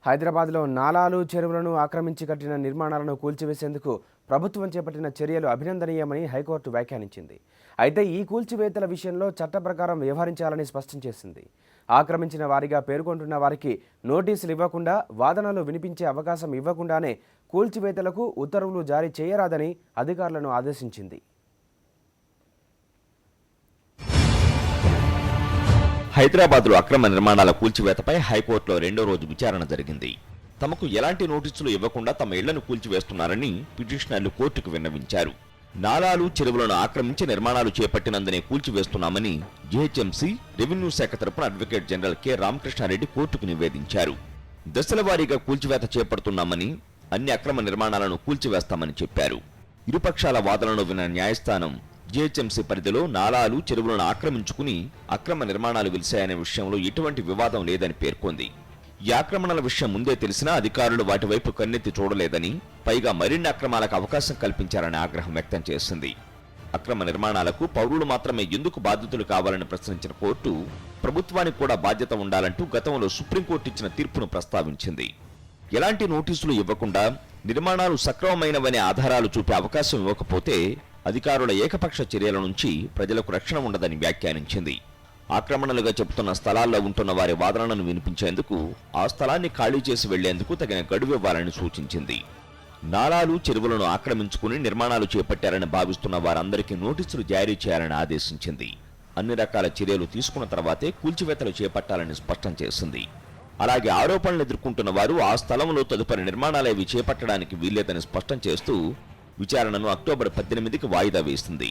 హైదరాబాద్లో నాలాలు, చెరువులను ఆక్రమించి కట్టిన నిర్మాణాలను కూల్చివేసేందుకు ప్రభుత్వం చేపట్టిన చర్యలు అభినందనీయమని హైకోర్టు వ్యాఖ్యానించింది. అయితే ఈ కూల్చివేతల విషయంలో చట్ట ప్రకారం వ్యవహరించాలని స్పష్టం చేసింది. ఆక్రమించిన వారిగా పేర్కొంటున్న వారికి నోటీసులు ఇవ్వకుండా, వాదనలు వినిపించే అవకాశం ఇవ్వకుండానే కూల్చివేతలకు ఉత్తర్వులు జారీ చేయరాదని అధికారులను ఆదేశించింది. హైదరాబాద్లో అక్రమ నిర్మాణాల కూల్చివేతపై హైకోర్టులో రెండో రోజు విచారణ జరిగింది. తమకు ఎలాంటి నోటీసులు ఇవ్వకుండా తమ ఇళ్లను కూల్చివేస్తున్నారని పిటిషనర్లు కోర్టుకు విన్నవించారు. నాలాలు, చెరువులను ఆక్రమించి నిర్మాణాలు చేపట్టినందునే కూల్చివేస్తున్నామని జీహెచ్ఎంసీ రెవెన్యూ శాఖ తరపున అడ్వకేట్ జనరల్ కె రామకృష్ణారెడ్డి కోర్టుకు నివేదించారు. దశల వారీగా కూల్చివేత చేపడుతున్నామని, అన్ని అక్రమ నిర్మాణాలను కూల్చివేస్తామని చెప్పారు. ఇరుపక్షాల వాదనలు విన్న న్యాయస్థానం జీహెచ్ఎంసీ పరిధిలో నాలాలు, చెరువులను ఆక్రమించుకుని అక్రమ నిర్మాణాలు వెలిశాయనే విషయంలో ఎటువంటి వివాదం లేదని పేర్కొంది. ఈ ఆక్రమణల విషయం ముందే తెలిసినా అధికారులు వాటి వైపు కన్నెత్తి చూడలేదని, పైగా మరిన్ని అక్రమాలకు అవకాశం కల్పించారని ఆగ్రహం వ్యక్తం చేసింది. అక్రమ నిర్మాణాలకు పౌరులు మాత్రమే ఎందుకు బాధ్యతలు కావాలని ప్రశ్నించిన కోర్టు, ప్రభుత్వానికి కూడా బాధ్యత ఉండాలంటూ గతంలో సుప్రీంకోర్టు ఇచ్చిన తీర్పును ప్రస్తావించింది. ఎలాంటి నోటీసులు ఇవ్వకుండా నిర్మాణాలు సక్రమమైనవనే ఆధారాలు చూపే అవకాశం ఇవ్వకపోతే అధికారుల ఏకపక్ష చర్యల నుంచి ప్రజలకు రక్షణ ఉండదని వ్యాఖ్యానించింది. ఆక్రమణలుగా చెబుతున్న స్థలాల్లో ఉంటున్న వారి వాదనలను వినిపించేందుకు, ఆ స్థలాన్ని ఖాళీ చేసి వెళ్లేందుకు తగిన గడువు ఇవ్వాలని సూచించింది. నాలాలు, చెరువులను ఆక్రమించుకుని నిర్మాణాలు చేపట్టారని భావిస్తున్న వారందరికీ నోటీసులు జారీ చేయాలని ఆదేశించింది. అన్ని రకాల చర్యలు తీసుకున్న తర్వాతే కూల్చివేతలు చేపట్టాలని స్పష్టం చేసింది. అలాగే ఆరోపణలు ఎదుర్కొంటున్న వారు ఆ స్థలంలో తదుపరి నిర్మాణాలేవి చేపట్టడానికి వీల్లేదని స్పష్టం చేస్తూ విచారణను అక్టోబర్ 18కి వాయిదా వేసింది.